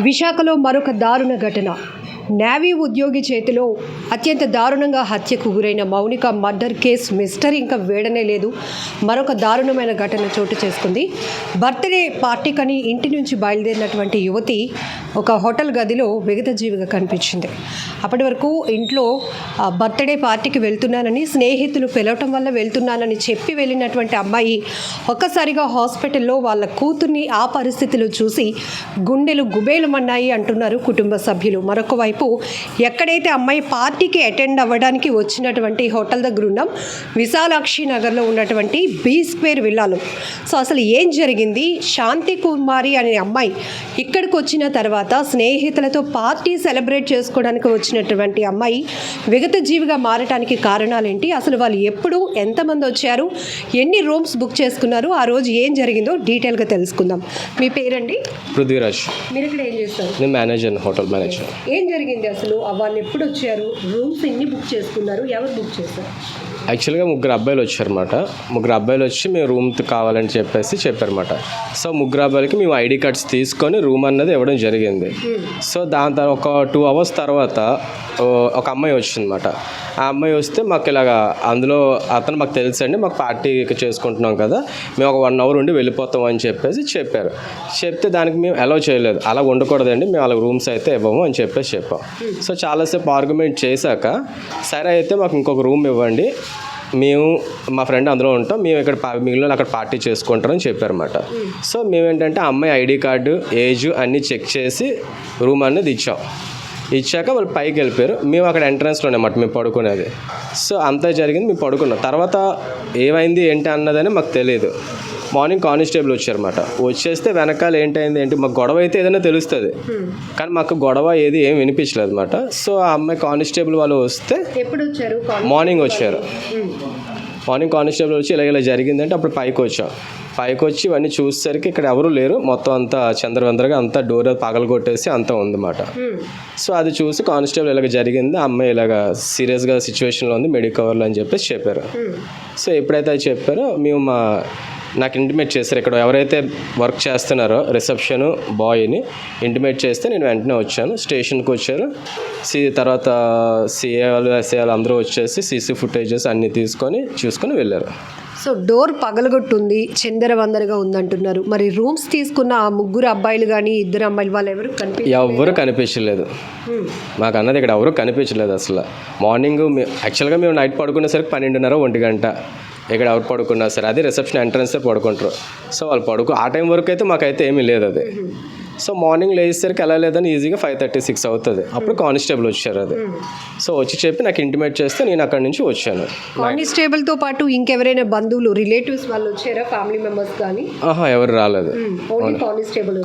విశాఖలో మరొక దారుణ ఘటన. నేవీ ఉద్యోగి చేతిలో అత్యంత దారుణంగా హత్యకు గురైన మౌనిక మర్డర్ కేసు మిస్టరీ ఇంకా వేడనే లేదు. మరొక దారుణమైన ఘటన చోటు చేసుకుంది. బర్త్డే పార్టీకని ఇంటి నుంచి బయలుదేరినటువంటి యువతి ఒక హోటల్ గదిలో విగతజీవిగా కనిపించింది. అప్పటి వరకు ఇంట్లో బర్త్డే పార్టీకి వెళ్తున్నానని, స్నేహితులు పిలవటం వల్ల వెళ్తున్నానని చెప్పి వెళ్ళినటువంటి అమ్మాయి ఒక్కసారిగా హాస్పిటల్లో వాళ్ళ కూతుర్ని ఆ పరిస్థితిలో చూసి గుండెలు గుబేలమన్నాయి అంటున్నారు కుటుంబ సభ్యులు. మరొక వైపు ఎక్కడైతే అమ్మాయి పార్టీకి అటెండ్ అవ్వడానికి వచ్చినటువంటి హోటల్ దగ్గర ఉన్నాం, విశాలాక్షి నగర్లో ఉన్నటువంటి బీ స్క్వేర్ విల్లాలో. సో అసలు ఏం జరిగింది? శాంతి కుమారి అనే అమ్మాయి ఇక్కడికి వచ్చిన తర్వాత స్నేహితులతో పార్టీ సెలబ్రేట్ చేసుకోవడానికి వచ్చినటువంటి అమ్మాయి విగత జీవిగా మారటానికి కారణాలేంటి? అసలు వాళ్ళు ఎప్పుడు, ఎంతమంది వచ్చారు, ఎన్ని రూమ్స్ బుక్ చేసుకున్నారు, ఆ రోజు ఏం జరిగిందో డీటెయిల్గా తెలుసుకుందాం. మీ పేరండి? పృథ్వీరాజ్. మీరు ఇక్కడ ఏం చేస్తారు? నేను మేనేజర్, హోటల్ మేనేజర్. ఏం జరిగింది అసలు? వాళ్ళు ఎప్పుడు వచ్చారు? రూమ్స్ ఎన్ని బుక్ చేసుకున్నారు? ఎవరు బుక్ చేస్తారు? యాక్చువల్గా ముగ్గురు అబ్బాయిలు వచ్చారన్నమాట. ముగ్గురు అబ్బాయిలు వచ్చి మేము రూమ్ కావాలని చెప్పారన్నమాట. సో ముగ్గురు అబ్బాయిలకి మేము ఐడి కార్డ్స్ తీసుకొని రూమ్ అన్నది ఇవ్వడం జరిగింది. సో దాని తర్వాత ఒక 2 hours తర్వాత ఒక అమ్మాయి వచ్చిందన్నమాట. ఆ అమ్మాయి వస్తే మాకు ఇలాగా అందులో అతను మాకు తెలుసండి, మాకు పార్టీ చేసుకుంటున్నాం కదా, మేము ఒక 1 hour ఉండి వెళ్ళిపోతాం అని చెప్పారు. చెప్తే దానికి మేము అలౌ చేయలేదు. అలా ఉండకూడదండి, మేము అలా రూమ్స్ అయితే ఇవ్వము అని చెప్పాం. సో చాలాసేపు ఆర్గ్యుమెంట్ చేశాక సరే అయితే మాకు ఇంకొక రూమ్ ఇవ్వండి, మేము మా ఫ్రెండ్ అందులో ఉంటాం, మేము ఇక్కడ మిగిలిన అక్కడ పార్టీ చేసుకుంటారని చెప్పారన్నమాట. సో మేమేంటంటే అమ్మాయి ఐడి కార్డు, ఏజ్ అన్నీ చెక్ చేసి రూమ్ అనేది ఇచ్చాక వాళ్ళు పైకి వెళ్ళిపోయారు. మేము అక్కడ ఎంట్రన్స్లో అన్నమాట మేము పడుకునేది. సో అంతా జరిగింది, మేము పడుకున్నాం. తర్వాత ఏమైంది ఏంటి అన్నదని మాకు తెలియదు. మార్నింగ్ కానిస్టేబుల్ వచ్చారన్నమాట. వచ్చేస్తే వెనకాల ఏంటి మాకు గొడవ అయితే ఏదైనా తెలుస్తుంది, కానీ మాకు గొడవ ఏం వినిపించలేదు అనమాట. సో ఆ అమ్మాయి కానిస్టేబుల్ వాళ్ళు వస్తే ఎప్పుడు వచ్చారు? మార్నింగ్ వచ్చారు. మార్నింగ్ కానిస్టేబుల్ వచ్చి ఇలా జరిగిందంటే అప్పుడు పైకి వచ్చి ఇవన్నీ చూసేసరికి ఇక్కడ ఎవరు లేరు, మొత్తం అంతా చంద్రవందరగా అంతా డోర్ పగలగొట్టేసి అంతా ఉందన్నమాట. సో అది చూసి కానిస్టేబుల్ ఇలాగ జరిగింది, ఆ అమ్మాయి ఇలాగ సీరియస్గా సిచ్యువేషన్లో ఉంది, మెడికవర్లో అని చెప్పారు. సో ఎప్పుడైతే అది చెప్పారో మేము నాకు ఇంటిమేట్ చేశారు. ఇక్కడ ఎవరైతే వర్క్ చేస్తున్నారో రిసెప్షన్ బాయ్ని ఇంటిమేట్ చేస్తే నేను వెంటనే వచ్చాను. స్టేషన్కి వచ్చారు. తర్వాత సిఏ వాళ్ళు, ఎస్ఐ వాళ్ళు అందరూ వచ్చేసి సీసీ ఫుటేజెస్ అన్నీ చూసుకొని వెళ్ళారు. సో డోర్ పగలగొట్టుంది, చిందరవందరగా ఉందంటున్నారు. మరి రూమ్స్ తీసుకున్న ఆ ముగ్గురు అబ్బాయిలు కానీ, 2 అమ్మాయిలు వాళ్ళు ఎవరు కనిపించలేదు. మాకు అన్నది ఇక్కడ ఎవరు కనిపించలేదు అసలు. మార్నింగ్ యాక్చువల్గా మేము నైట్ పడుకునేసరికి 12:30, 1 గంట. ఇక్కడ ఎవరు పడుకున్నా సరే అది రిసెప్షన్ ఎంట్రన్సే పడుకుంటారు. సో వాళ్ళు ఆ టైం వరకు అయితే మాకైతే ఏమీ లేదు అది. సో మార్నింగ్ లేచేసరికి ఎలా లేదని ఈజీగా 5:30, 6 అవుతుంది. అప్పుడు కానిస్టేబుల్ వచ్చారు. అది సో వచ్చి చెప్పి నాకు ఇంటిమేట్ చేస్తే నేను అక్కడి నుంచి వచ్చాను. కానిస్టేబుల్తో పాటు ఇంకెవరైనా బంధువులు, రిలేటివ్స్ వాళ్ళు వచ్చారా? ఫ్యామిలీ మెంబర్స్ కానీ? ఎవరు రాలేదు,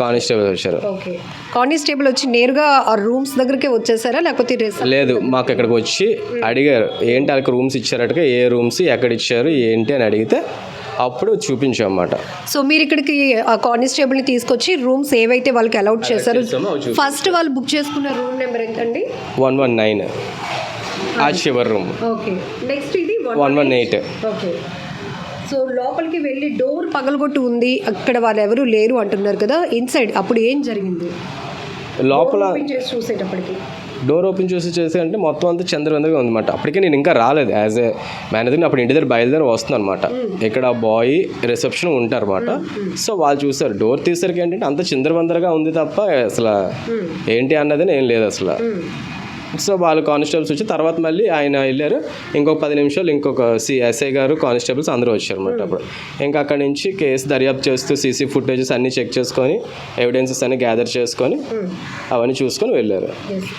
కానిస్టేబుల్ వచ్చారు. ఓకే. కానిస్టేబుల్ వచ్చి నేరుగా ఆ రూమ్స్ దగ్గరకే వచ్చేసారా లేకపోతే? లేదు, మాకు ఇక్కడికి వచ్చి అడిగారు ఏంటి వాళ్ళకి రూమ్స్ ఇచ్చారట, ఏ రూమ్స్ ఎక్కడ ఇచ్చారు ఏంటి అని అడిగితే అప్పుడు చూపించామన్నమాట. సో మీరు ఇక్కడికి ఆ కానిస్టేబుల్ని తీసుకొచ్చి రూమ్స్ ఏవైతే వాళ్ళకి అలౌట్ చేశారు, ఫస్ట్ వాళ్ళు బుక్ చేసుకున్న రూమ్ నెంబర్ ఎంతండి? 119, ఆ చివరి రూమ్. ఓకే. నెక్స్ట్ ఇది 118. ఓకే. సో లోపలికి వెళ్ళి డోర్ పగలగొట్టి ఉంది, అక్కడ వాళ్ళు ఎవరు లేరు అంటున్నారు కదా, ఇన్సైడ్ అప్పుడు ఏం జరిగింది? లోపల చూసేటప్పటికి డోర్ ఓపెన్ చేసి అంటే మొత్తం అంతా చంద్రవందరగా ఉందన్నమాట. అప్పటికే నేను ఇంకా రాలేదు యాజ్ ఏ మేనేజర్. అప్పుడు ఇంటి దగ్గర బయలుదేరి వస్తున్నాను అనమాట. ఇక్కడ బాయ్ రిసెప్షన్ ఉంటారన్నమాట. సో వాళ్ళు చూసారు, డోర్ తీసరికి ఏంటంటే అంత చంద్రవందరగా ఉంది తప్ప అసలు ఏంటి అన్నది ఏం లేదు అసలు. సో వాళ్ళు కానిస్టేబుల్స్ వచ్చి తర్వాత మళ్ళీ ఆయన వెళ్ళారు. ఇంకొక 10 నిమిషాలు ఇంకొక ఎస్ఐ గారు, కానిస్టేబుల్స్ అందరూ వచ్చారు అన్నమాట. అప్పుడు ఇంకా అక్కడి నుంచి కేసు దర్యాప్తు చేస్తూ సీసీ ఫుటేజెస్ అన్నీ చెక్ చేసుకొని ఎవిడెన్సెస్ అన్ని గ్యాదర్ చేసుకొని అవన్నీ చూసుకొని వెళ్ళారు.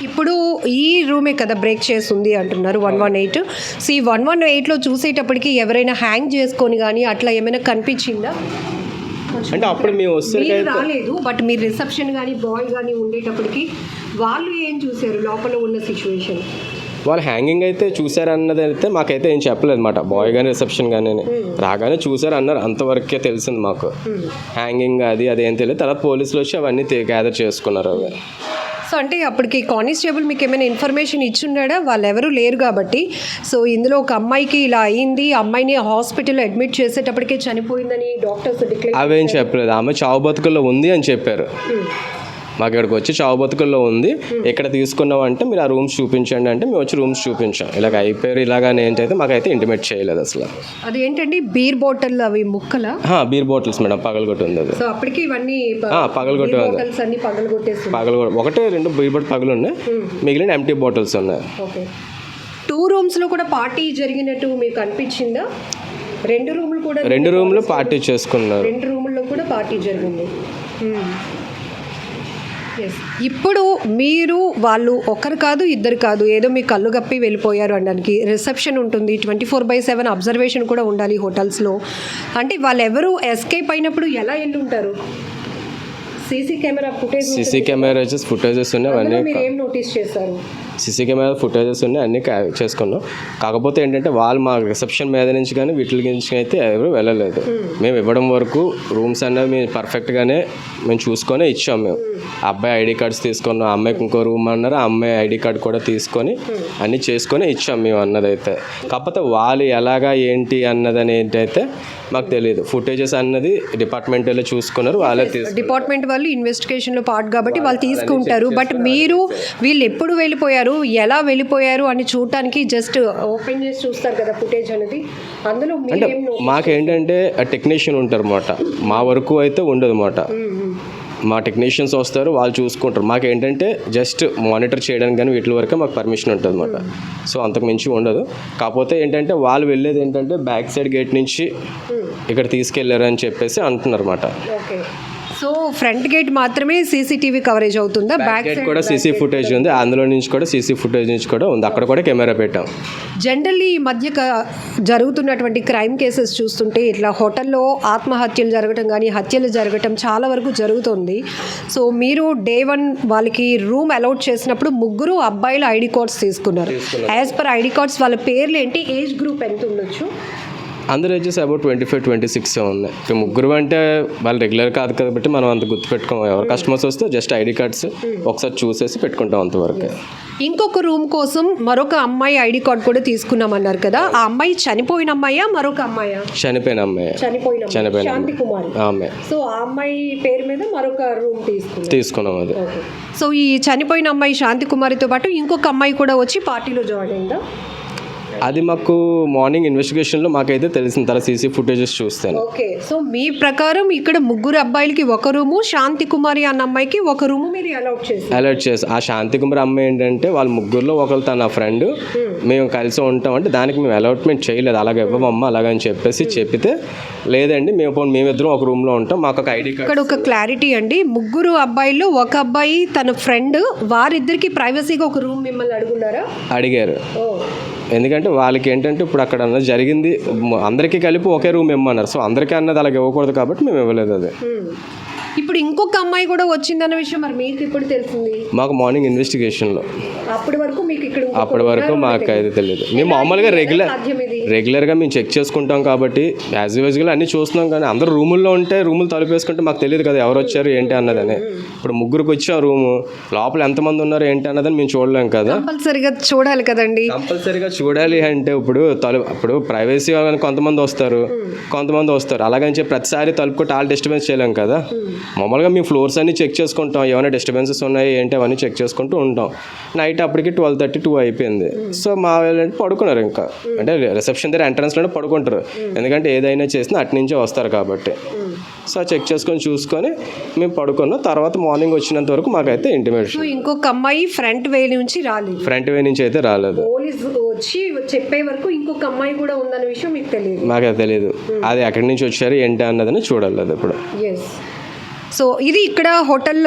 ఇప్పుడు ఈ రూమే కదా బ్రేక్ చేస్తుంది అంటున్నారు 118. సో ఈ 118లో చూసేటప్పటికి ఎవరైనా హ్యాంగ్ చేసుకొని కానీ అట్లా ఏమైనా కనిపించిందా? అంటే అప్పుడు మేము వస్తే రాలేదు, బట్ మీరు రిసెప్షన్ కానీ బాయ్ కానీ ఉండేటప్పటికి వాళ్ళు ఏం చూసారు లోపల ఉన్న సిచ్యువేషన్? వాళ్ళు హ్యాంగింగ్ అయితే చూసారన్నది అయితే మాకైతే ఏం చెప్పలేదు అనమాట. బాయ్ కానీ రిసెప్షన్ కానీ రాగానే చూసారు అన్నారు, అంతవరకే తెలిసింది మాకు. హ్యాంగింగ్ అదేం తెలియదు. తర్వాత పోలీసులు వచ్చి అవన్నీ గ్యాదర్ చేసుకున్నారు. అవి సో అంటే అప్పటికి కానిస్టేబుల్ మీకు ఏమైనా ఇన్ఫర్మేషన్ ఇచ్చున్నాడా? వాళ్ళు ఎవరు లేరు కాబట్టి. సో ఇందులో ఒక అమ్మాయికి ఇలా అయింది, అమ్మాయిని హాస్పిటల్లో అడ్మిట్ చేసేటప్పటికే చనిపోయిందని డాక్టర్స్ డిక్లేర్ అవేం చెప్పలేదు. ఆమె చావు బతుకుల్లో ఉంది అని చెప్పారు. మాకు ఇక్కడికి వచ్చి చావుబతుకుల్లో ఉంది, ఇక్కడ తీసుకున్నాం అంటే మీరు ఆ రూమ్స్ చూపించండి అంటే మేము వచ్చి రూమ్స్ చూపించాం. ఇలాగ అయిపోయారు ఇలాగని ఏంటైతే మాకైతే ఇంటిమేట్ చేయలేదు అసలు. అది ఏంటండి బీర్ బాటిల్ అవి ముక్కల బీర్ బాటిల్స్ మేడం, పగలగొట్టి ఉంది అది. సో అప్పటికి ఇవన్నీ పగలగొట్టి ఉంది, బాటిల్స్ అన్ని పగలగొట్టేసి ఒకటే 2 బీర్ బాటిల్ పగలు ఉన్నాయి, మిగిలిన ఎంటీ బాటిల్స్ ఉన్నాయి. ఓకే. 2 రూమ్స్లో కూడా పార్టీ జరిగినట్టు మీకు అనిపించిందా? 2 రూములు కూడా 2 రూమ్లు పార్టీ చేసుకున్నారు. 2 రూముల్లో కూడా పార్టీ జరిగింది. ఇప్పుడు మీరు వాళ్ళు ఒకరు కాదు ఇద్దరు కాదు ఏదో మీ కళ్ళు గప్పి వెళ్ళిపోయారు అనడానికి రిసెప్షన్ ఉంటుంది, 24/7 అబ్జర్వేషన్ కూడా ఉండాలి హోటల్స్లో. అంటే వాళ్ళు ఎవరు ఎస్కేప్ అయినప్పుడు ఎలా వెళ్ళి ఉంటారు? సీసీ కెమెరా ఫుటేజెస్ ఉన్నాయి, అవన్నీ మీరు ఏం నోటీస్ చేశారు? సీసీ కెమెరా ఫుటేజెస్ ఉన్నాయి, అన్నీ చేసుకున్నాం. కాకపోతే ఏంటంటే వాళ్ళు మా రిసెప్షన్ మీద నుంచి కానీ వీటి నుంచి అయితే ఎవరు వెళ్ళలేదు. మేము ఇవ్వడం వరకు రూమ్స్ అనేవి మేము పర్ఫెక్ట్గానే మేము చూసుకొని ఇచ్చాం. మేము అబ్బాయి ఐడి కార్డ్స్ తీసుకున్నాం, అమ్మాయికి ఇంకో రూమ్ అన్నారు, ఆ అమ్మాయి ఐడి కార్డ్ కూడా తీసుకొని అన్నీ చేసుకొని ఇచ్చాం మేము అన్నదైతే. కాకపోతే వాళ్ళు ఎలాగా ఏంటి అన్నదని ఏంటైతే మాకు తెలియదు. ఫుటేజెస్ అన్నది డిపార్ట్మెంట్ వాళ్ళే చూసుకున్నారు, వాళ్ళే డిపార్ట్మెంట్ వాళ్ళు ఇన్వెస్టిగేషన్లో పార్ట్ కాబట్టి వాళ్ళు తీసుకుంటారు. బట్ మీరు వీళ్ళు ఎప్పుడు వెళ్ళిపోయారు, ఎలా వెళ్ళిపోయారు అని చూడటానికి జస్ట్ ఓపెన్ చేసి చూస్తారు కదా ఫుటేజ్ అనేది. అందులో అంటే మాకేంటంటే టెక్నీషియన్ ఉంటారు అన్నమాట, మా వరకు అయితే ఉండదు అన్నమాట. మా టెక్నీషియన్స్ వస్తారు, వాళ్ళు చూసుకుంటారు. మాకు ఏంటంటే జస్ట్ మానిటర్ చేయడానికి కానీ వీటి వరకే మాకు పర్మిషన్ ఉంటుంది అన్నమాట. సో అంతకు మించి ఉండదు. కాకపోతే ఏంటంటే వాళ్ళు వెళ్ళేది ఏంటంటే బ్యాక్ సైడ్ గేట్ నుంచి ఇక్కడ తీసుకెళ్లారు అని చెప్పేసి అంటున్నారు అన్నమాట. ఓకే. సో ఫ్రంట్ గేట్ మాత్రమే సీసీటీవీ కవరేజ్ అవుతుందా? బ్యాక్ గేట్ కూడా సీసీ ఫుటేజ్ ఉంది, అందులో నుంచి కూడా సీసీ ఫుటేజ్ నుంచి కూడా ఉంది, అక్కడ కూడా కెమెరా పెట్టాం. జనరల్లీ ఈ మధ్య జరుగుతున్నటువంటి క్రైమ్ కేసెస్ చూస్తుంటే ఇట్లా హోటల్లో ఆత్మహత్యలు జరగటం కానీ హత్యలు జరగటం చాలా వరకు జరుగుతుంది. సో మీరు Day 1 వాళ్ళకి రూమ్ అలాట్ చేసినప్పుడు 3 అబ్బాయిల ఐడి కార్డ్స్ తీసుకున్నారు. యాజ్ పర్ ఐడి కార్డ్స్ వాళ్ళ పేర్లు ఏంటి, ఏజ్ గ్రూప్ ఎంత ఉండొచ్చు? అందరూ ఏజెస్ అబౌట్ 25-26 ఉన్నాయి. ఇప్పుడు 3 అంటే వాళ్ళు రెగ్యులర్ కాదు కాబట్టి మనం అంత గుర్తుపెట్టుకోం. ఎవరు కస్టమర్స్ వస్తే జస్ట్ ఐడి కార్డ్స్ ఒకసారి చూసేసి పెట్టుకుంటాం అంతవరకు. ఇంకొక రూమ్ కోసం మరొక అమ్మాయి ఐడి కార్డ్ కూడా తీసుకున్నామన్నారు కదా, ఆ అమ్మాయి చనిపోయిన అమ్మాయా మరొక అమ్మాయా? చనిపోయిన అమ్మాయి. శాంతి కుమారి. సో ఆ అమ్మాయి పేరు మీద మరొక రూమ్ తీసుకున్నాం అది. సో ఈ చనిపోయిన అమ్మాయి శాంతి కుమారితో పాటు ఇంకొక అమ్మాయి కూడా వచ్చి పార్టీలో జాయిన్ అయిందా? అది మాకు మార్నింగ్ ఇన్వెస్టిగేషన్లో మాకైతే తెలిసిన తర్వాత సీసీ ఫుటేజెస్ చూస్తాను. ఓకే. సో మీ ప్రకారం ఇక్కడ 3 అబ్బాయిలకి ఒక రూము, శాంతి కుమారి అన్న అమ్మాయికి ఒక రూము మీరు అలాట్ చేసి. ఆ శాంతి కుమారి అమ్మాయి ఏంటంటే వాళ్ళ 3లో ఒకరు తన ఫ్రెండ్, మేము కలిసి ఉంటాం అంటే దానికి మేము అలాట్మెంట్ చేయలేదు, అలాగే ఇవ్వమమ్మా అలాగని చెప్పేసి చెప్పితే లేదండి మేమిద్దరం ఒక రూమ్లో ఉంటాం, మాకు ఒక ఐడి కార్డ్. ఇక్కడ ఒక క్లారిటీ అండి, 3 అబ్బాయిల్లో ఒక అబ్బాయి తన ఫ్రెండ్, వారిద్దరికి ప్రైవసీగా ఒక రూమ్ మిమ్మల్ని అడిగారు. ఎందుకంటే వాళ్ళకి ఏంటంటే ఇప్పుడు అక్కడ అన్నది జరిగింది అందరికీ కలిపి ఒకే రూమ్ ఇమ్మన్నారు. సో అందరికీ అన్నది అలాగే ఇవ్వకూడదు కాబట్టి మేము ఇవ్వలేదు అది. ఇప్పుడు ఇంకొక అమ్మాయి కూడా వచ్చిందన్న విషయం మరి మీకు ఇప్పుడు తెలిసింది? మాకు మార్నింగ్ ఇన్వెస్టిగేషన్లో. అప్పటి వరకు మాకు అయితే తెలియదు. మేము మామూలుగా రెగ్యులర్గా మేము చెక్ చేసుకుంటాం కాబట్టి యాజ్ యూజువల్గా అన్నీ చూస్తున్నాం, కానీ అందరూ రూముల్లో ఉంటే రూములు తలుపేసుకుంటే మాకు తెలియదు కదా ఎవరు వచ్చారు ఏంటి అన్నదని. ఇప్పుడు 3కి వచ్చాం రూము, లోపల ఎంతమంది ఉన్నారు ఏంటి అన్నదని మేము చూడలేం కదా. కంపల్సరీగా చూడాలి కదండి. కంపల్సరీగా చూడాలి అంటే ఇప్పుడు ప్రైవసీ కొంతమంది వస్తారు అలాగని చెప్పి ప్రతిసారి తలుపు కొట్టి వాళ్ళు డిస్టర్బెన్స్ చేయలేం కదా. మామూలుగా మేము ఫ్లోర్స్ అన్ని చెక్ చేసుకుంటాం, ఏమైనా డిస్టర్బెన్సెస్ ఉన్నాయి ఏంటి అవన్నీ చెక్ చేసుకుంటూ ఉంటాం. నైట్ అప్పటికి 12:30-2 అయిపోయింది. సో మా వాళ్ళు పడుకున్నారు, ఇంకా అంటే రిసెప్షన్ దగ్గర ఎంట్రన్స్లోనే పడుకుంటారు, ఎందుకంటే ఏదైనా చేసినా అటు నుంచే వస్తారు కాబట్టి. సో చెక్ చేసుకొని చూసుకొని మేము పడుకున్నాం. తర్వాత మార్నింగ్ వచ్చినంత వరకు మాకైతే ఇంటిమేషన్. ఇంకొక అమ్మాయి ఫ్రంట్ వే నుంచి అయితే రాలేదు. పోలీసు వచ్చి చెప్పే వరకు ఇంకొక అమ్మాయి కూడా ఉందన్న విషయం మీకు తెలియదు? మాకైతే తెలియదు, అది ఎక్కడి నుంచి వచ్చారు ఏంటి అన్నదని చూడాలి ఇప్పుడు. సో ఇది ఇక్కడ హోటల్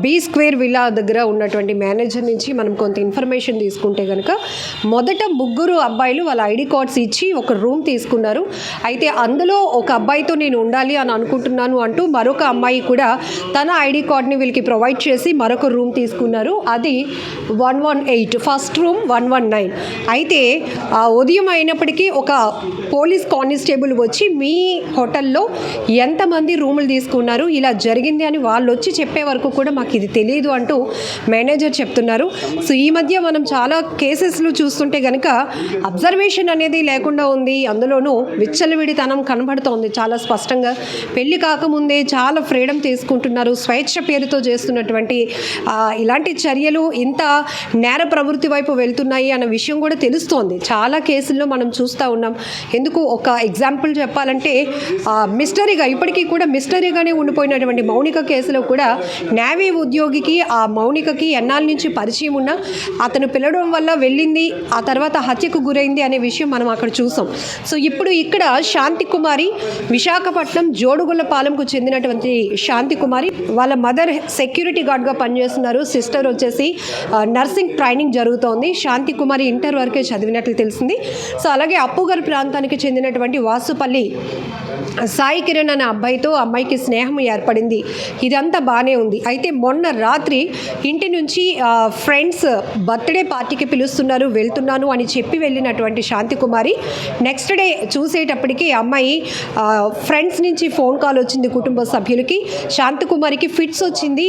బీ స్క్వేర్ విల్లా దగ్గర ఉన్నటువంటి మేనేజర్ నుంచి మనం కొంత ఇన్ఫర్మేషన్ తీసుకుంటే కనుక మొదట 3 అబ్బాయిలు వాళ్ళ ఐడి కార్డ్స్ ఇచ్చి ఒక రూమ్ తీసుకున్నారు. అయితే అందులో ఒక అబ్బాయితో నేను ఉండాలి అని అనుకుంటున్నాను అంటూ మరొక అమ్మాయి కూడా తన ఐడి కార్డ్ని వీళ్ళకి ప్రొవైడ్ చేసి మరొక రూమ్ తీసుకున్నారు. అది 118, ఫస్ట్ రూమ్ 119. అయితే ఉదయం అయినప్పటికీ ఒక పోలీస్ కానిస్టేబుల్ వచ్చి మీ హోటల్లో ఎంతమంది రూములు తీసుకున్నారు, ఇలా జరిగింది జరిగింది అని వాళ్ళు వచ్చి చెప్పే వరకు కూడా మాకు ఇది తెలియదు అంటూ మేనేజర్ చెప్తున్నారు. సో ఈ మధ్య మనం చాలా కేసెస్లు చూస్తుంటే కనుక అబ్జర్వేషన్ అనేది లేకుండా ఉంది. అందులోనూ విచ్చలవిడితనం కనబడుతోంది చాలా స్పష్టంగా. పెళ్లి కాకముందే చాలా ఫ్రీడమ్ తీసుకుంటున్నారు. స్వేచ్ఛ పేరుతో చేస్తున్నటువంటి ఇలాంటి చర్యలు ఇంత నేర ప్రవృత్తి వైపు వెళ్తున్నాయి అన్న విషయం కూడా తెలుస్తోంది. చాలా కేసుల్లో మనం చూస్తూ ఉన్నాం. ఎందుకు ఒక ఎగ్జాంపుల్ చెప్పాలంటే మిస్టరీగా ఇప్పటికీ కూడా మిస్టరీగానే ఉండిపోయినటువంటి మౌనిక కేసులో కూడా నేవీ ఉద్యోగికి ఆ మౌనికకి ఎన్నాళ్ళ నుంచి పరిచయం ఉన్నా అతను పిలవడం వల్ల వెళ్ళింది, ఆ తర్వాత హత్యకు గురైంది అనే విషయం మనం అక్కడ చూసాం. సో ఇప్పుడు ఇక్కడ శాంతి కుమారి విశాఖపట్నం జోడుగుళ్ళపాలెంకు చెందినటువంటి శాంతి కుమారి వాళ్ళ మదర్ సెక్యూరిటీ గార్డ్గా పనిచేస్తున్నారు. సిస్టర్ వచ్చేసి నర్సింగ్ ట్రైనింగ్ జరుగుతోంది. శాంతి కుమారి ఇంటర్ వరకే చదివినట్లు తెలిసింది. సో అలాగే అప్పుగర్ ప్రాంతానికి చెందినటువంటి వాసుపల్లి సాయి కిరణ్ అనే అబ్బాయితో అమ్మాయికి స్నేహం ఏర్పడింది. ఇదంతా బాగానే ఉంది. అయితే మొన్న రాత్రి ఇంటి నుంచి ఫ్రెండ్స్ బర్త్డే పార్టీకి పిలుస్తున్నారు, వెళ్తున్నాను అని చెప్పి వెళ్ళినటువంటి శాంతి కుమారి నెక్స్ట్ డే చూసేటప్పటికి అమ్మాయి ఫ్రెండ్స్ నుంచి ఫోన్ కాల్ వచ్చింది కుటుంబ సభ్యులకి. శాంతి కుమారికి ఫిట్స్ వచ్చింది,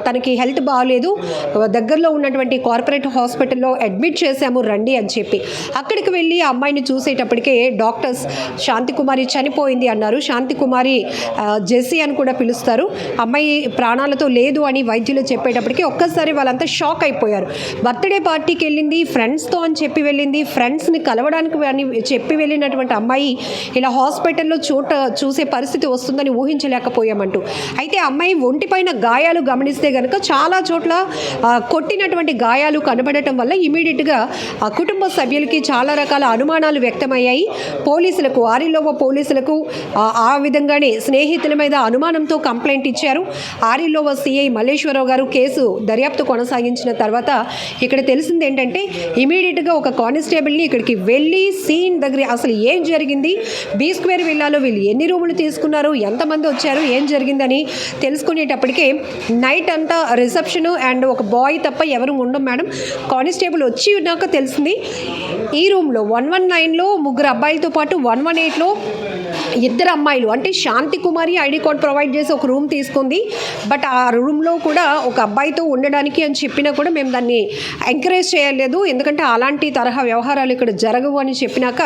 తనకి హెల్త్ బాగాలేదు, దగ్గరలో ఉన్నటువంటి కార్పొరేట్ హాస్పిటల్లో అడ్మిట్ చేశాము రండి అని చెప్పి అక్కడికి వెళ్ళి ఆ అమ్మాయిని చూసేటప్పటికే డాక్టర్స్ శాంతి కుమారి చనిపోయింది అన్నారు. శాంతి కుమారి జెస్సీ అని కూడా పిలుస్తారు. అమ్మాయి ప్రాణాలతో లేదు అని వైద్యులు చెప్పేటప్పటికి ఒక్కసారి వాళ్ళంతా షాక్ అయిపోయారు. బర్త్డే పార్టీకి వెళ్ళింది, ఫ్రెండ్స్తో అని చెప్పి వెళ్ళింది, ఫ్రెండ్స్ని కలవడానికి అని చెప్పి వెళ్ళినటువంటి అమ్మాయి ఇలా హాస్పిటల్లో చూసే పరిస్థితి వస్తుందని ఊహించలేకపోయామంటూ. అయితే అమ్మాయి ఒంటిపైన గాయాలు గమనిస్తే కనుక చాలా చోట్ల కొట్టినటువంటి గాయాలు కనబడటం వల్ల ఇమీడియట్గా కుటుంబ సభ్యులకి చాలా రకాల అనుమానాలు వ్యక్తమయ్యాయి. పోలీసులకు ఆరిలోవ పోలీసులకు ఆ విధంగానే స్నేహితుల మీద అనుమానంతో కంప్లైంట్ ఇచ్చారు. ఆరిలోవ సిఐ మల్లేశ్వరరావు గారు కేసు దర్యాప్తు కొనసాగించిన తర్వాత ఇక్కడ తెలిసింది ఏంటంటే ఇమీడియట్గా ఒక కానిస్టేబుల్ని ఇక్కడికి వెళ్ళి సీన్ దగ్గర అసలు ఏం జరిగింది, బీ స్క్వేర్ విల్లాలో వీళ్ళు ఎన్ని రూములు తీసుకున్నారు, ఎంతమంది వచ్చారు, ఏం జరిగిందని తెలుసుకునేటప్పటికే నైట్ అంతా రిసెప్షను అండ్ ఒక బాయ్ తప్ప ఎవరు ఉండం మేడం. కానిస్టేబుల్ వచ్చి ఉన్నాక తెలిసింది ఈ రూమ్లో 119లో 3 అబ్బాయిలతో పాటు 118లో 2 అమ్మాయిలు అంటే శాంతి కుమారి ఐడి కార్డ్ ప్రొవైడ్ చేసి ఒక రూమ్ తీసుకుంది. బట్ ఆ రూమ్లో కూడా ఒక అబ్బాయితో ఉండడానికి అని చెప్పినా కూడా మేము దాన్ని ఎంకరేజ్ చేయలేదు, ఎందుకంటే అలాంటి తరహా వ్యవహారాలు ఇక్కడ జరగవు అని చెప్పినాక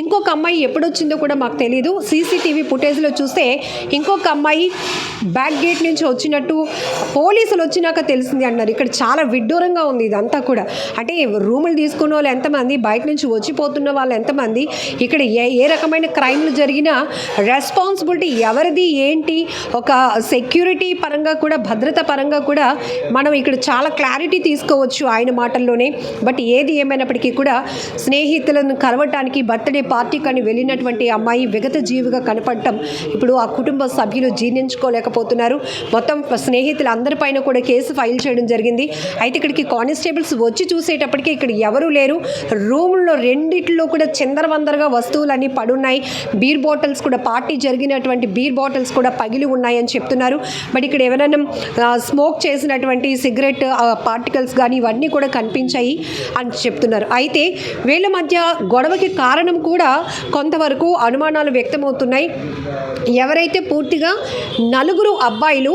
ఇంకొక అమ్మాయి ఎప్పుడొచ్చిందో కూడా మాకు తెలియదు. సీసీటీవీ ఫుటేజ్లో చూస్తే ఇంకొక అమ్మాయి బ్యాక్ గేట్ నుంచి వచ్చినట్టు పోలీసులు వచ్చినాక తెలిసింది అన్నారు. ఇక్కడ చాలా విడ్డూరంగా ఉంది ఇదంతా కూడా. అంటే రూములు తీసుకున్న వాళ్ళు ఎంతమంది, బయట నుంచి వచ్చిపోతున్న వాళ్ళు ఎంతమంది, ఇక్కడ ఏ రకమైన క్రైమ్లు జరిగినా రెస్పాన్సిబిలిటీ ఎవరిది ఏంటి, ఒక సెక్యూరిటీ పరంగా కూడా భద్రత పరంగా కూడా మనం ఇక్కడ చాలా క్లారిటీ తీసుకోవచ్చు ఆయన మాటల్లోనే. బట్ ఏది ఏమైనప్పటికీ కూడా స్నేహితులను కలవటానికి బర్త్డే పార్టీకి అని వెళ్ళినటువంటి అమ్మాయి విగత జీవిగా కనపడటం ఇప్పుడు ఆ కుటుంబ సభ్యులు జీర్ణించుకోలేకపోతున్నారు. మొత్తం స్నేహితులు అందరిపైన కూడా కేసు ఫైల్ చేయడం జరిగింది. అయితే ఇక్కడికి కానిస్టేబుల్స్ వచ్చి చూసేటప్పటికీ ఇక్కడ ఎవరూ లేరు. రూముల్లో రెండిట్లో కూడా చిందరవందరగా వస్తువులన్నీ పడున్నాయి. బీర్ బాటిల్స్ కూడా పార్టీ జరిగినటువంటి బీర్ బాటిల్స్ కూడా పగిలి ఉన్నాయని చెప్తున్నారు. బట్ ఇక్కడ ఎవరైనా స్మోక్ చేసినటువంటి సిగరెట్ పార్టికల్స్ కానీ ఇవన్నీ కూడా కనిపించాయి అని చెప్తున్నారు. అయితే వీళ్ళ మధ్య గొడవకి కారణం కూడా కొంతవరకు అనుమానాలు వ్యక్తమవుతున్నాయి. ఎవరైతే పూర్తిగా 4 అబ్బాయిలు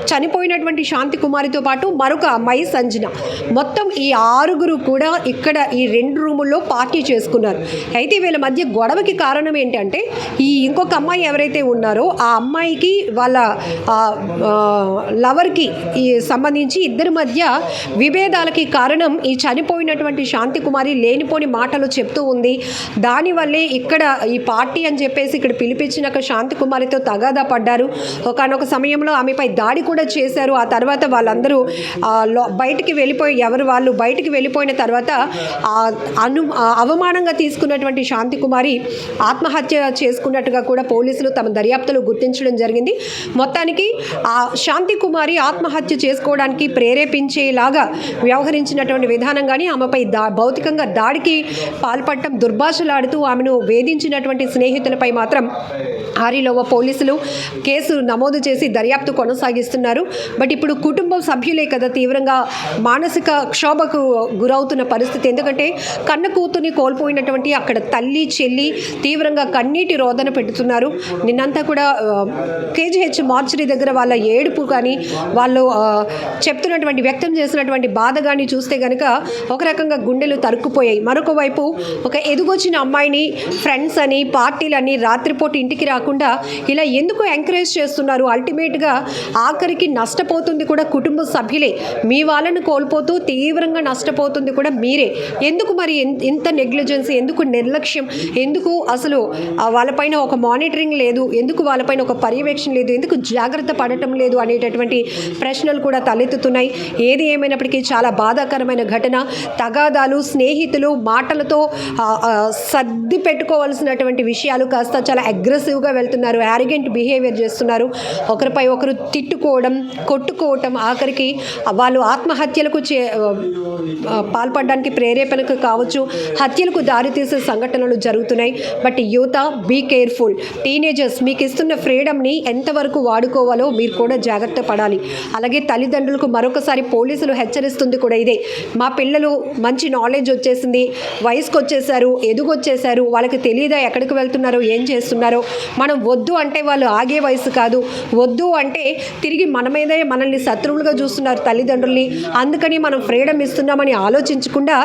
చనిపోయినటువంటి శాంతి కుమారితో పాటు మరొక అమ్మాయి సంజన, మొత్తం ఈ 6 కూడా ఇక్కడ ఈ 2 రూముల్లో పార్టీ చేసుకున్నారు. అయితే వీళ్ళ మధ్య గొడవకి కారణం ఏంటంటే ఈ ఇంకొక అమ్మాయి ఎవరైతే ఉన్నారో ఆ అమ్మాయికి వాళ్ళ లవర్కి సంబంధించి ఇద్దరి మధ్య విభేదాలకి కారణం ఈ చనిపోయినటువంటి శాంతి కుమారి లేనిపోని మాటలు చెప్తూ ఉంది. దానివల్లే ఇక్కడ ఈ పార్టీ అని చెప్పేసి ఇక్కడ పిలిపించినాక శాంతి కుమారితో తగాదా పడ్డారు. ఒకనొక సమయంలో ఆమెపై దాడి కూడా చేశారు. ఆ తర్వాత వాళ్ళందరూ బయటికి వెళ్ళిపోయి వాళ్ళు బయటికి వెళ్ళిపోయిన తర్వాత అవమానంగా తీసుకున్నటువంటి శాంతి కుమారి ఆత్మహత్య చేసుకున్నట్టుగా కూడా పోలీసులు తమ దర్యాప్తులో గుర్తించడం జరిగింది. మొత్తానికి ఆ శాంతి కుమారి ఆత్మహత్య చేసుకోవడానికి ప్రేరేపించేలాగా వ్యవహరించినటువంటి విధానం కానీ ఆమెపై భౌతికంగా దాడికి పాల్పడటం, దుర్భాషలాడుతూ ఆమెను వేధించినటువంటి స్నేహితులపై మాత్రం ఆరిలోవ పోలీసులు కేసు నమోదు చేసి దర్యాప్తు కొనసాగిస్తున్నారు. బట్ ఇప్పుడు కుటుంబం సభ్యులే కదా తీవ్రంగా మానసిక క్షోభకు గురవుతున్న పరిస్థితి. ఎందుకంటే కన్న కూతుర్ని కోల్పోయినటువంటి అక్కడ తల్లి చెల్లి తీవ్రంగా కన్నీటి రోదన పెడుతున్నారు. నిన్నంతా కూడా కేజీహెచ్ మార్చరీ దగ్గర వాళ్ళ ఏడుపు కానీ వాళ్ళు చెప్తున్నటువంటి వ్యక్తం చేసినటువంటి బాధ కానీ చూస్తే కనుక ఒక రకంగా గుండెలు తరుక్కుపోయాయి. మరొక వైపు ఒక ఎదుగొచ్చిన అమ్మాయిని ఫ్రెండ్స్ అని పార్టీలని రాత్రిపూట ఇంటికి రాకుండా ఇలా ఎందుకు ఎంకరేజ్ చేస్తున్నారు? అల్టిమేట్గా ఆఖరికి నష్టపోతుంది కూడా కుటుంబ సభ్యులే. మీ వాళ్ళని కోల్పోతూ తీవ్రంగా నష్టపోతుంది కూడా మీరే. ఎందుకు మరి ఇంత నెగ్లిజెన్స్, ఎందుకు నిర్లక్ష్యం, ఎందుకు అసలు వాళ్ళపైన ఒక మానిటరింగ్ లేదు, ఎందుకు వాళ్ళపైన ఒక పర్యవేక్షణ లేదు, ఎందుకు జాగ్రత్త పడటం లేదు అనేటటువంటి ప్రశ్నలు కూడా తలెత్తుతున్నాయి. ఏది ఏమైనప్పటికీ చాలా బాధాకరమైన ఘటన. తగాదాలు, స్నేహితులు మాటలతో సర్ది పెట్టుకోవాల్సినటువంటి విషయాలు కాస్త చాలా అగ్రెసివ్గా వెళ్తున్నారు, యారిగెంట్ బిహేవియర్ చేస్తున్నారు, ఒకరిపై ఒకరు తిట్టుకోవడం, కొట్టుకోవటం, ఆఖరికి వాళ్ళు ఆత్మహత్యలకు పాల్పడడానికి ప్రేరేపణకు కావచ్చు, హత్యలకు దారితీసే సంఘటనలు జరుగుతున్నాయి. బట్ యువత బీ కేర్ఫుల్. టీనేజర్స్ మీకు ఇస్తున్న ఫ్రీడమ్ని ఎంతవరకు వాడుకోవాలో మీరు కూడా జాగ్రత్త పడాలి. అలాగే తల్లిదండ్రులకు మరొకసారి పోలీసులు హెచ్చరిస్తుంది కూడా ఇదే. మా పిల్లలు మంచి నాలెడ్జ్ వచ్చేసింది, వయసుకు వచ్చేసారు, ఎదుగొచ్చేసారు, వాళ్ళకి తెలియదా ఎక్కడికి వెళ్తున్నారో ఏం చేస్తున్నారో. మనం వద్దు అంటే వాళ్ళు ఆగే వయసు కాదు. వద్దు అంటే తిరిగి మన మీదే మనల్ని శత్రువులుగా చూస్తున్నారు తల్లిదండ్రుల్ని. అందుకని మనం ఫ్రీడమ్ ఇస్తున్నామని ఆలోచించకుండా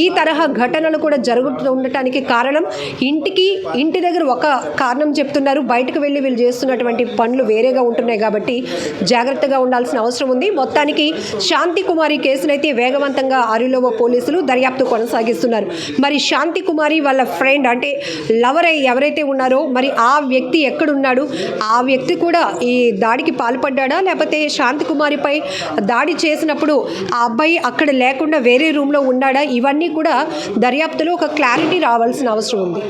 ఈ తరహా ఘటనలు కూడా జరుగుతూ ఉండటానికి కారణం ఇంటి దగ్గర ఒక కారణం చెప్తున్నారు, బయటకు వెళ్ళి వీళ్ళు చేస్తున్నటువంటి పనులు వేరేగా ఉంటున్నాయి. కాబట్టి జాగ్రత్తగా ఉండాల్సిన అవసరం ఉంది. మొత్తానికి శాంతి కుమారి కేసునైతే వేగవంతంగా ఆరిలోవ పోలీసులు దర్యాప్తు కొనసాగిస్తున్నారు. మరి శాంతి కుమారి వాళ్ళ ఫ్రెండ్ అంటే లవర్ ఎవరైతే ఉన్నారో మరి ఆ వ్యక్తి ఎక్కడున్నాడు, ఆ వ్యక్తి కూడా ఈ దాడికి పాల్పడ్డా, లేకపోతే శాంతి కుమారిపై దాడి చేసినప్పుడు ఆ అబ్బాయి అక్కడ లేకుండా వేరే రూమ్లో ఉన్నాడా, ఇవన్నీ కూడా దర్యాప్తులో ఒక క్లారిటీ రావాల్సిన అవసరం ఉంది.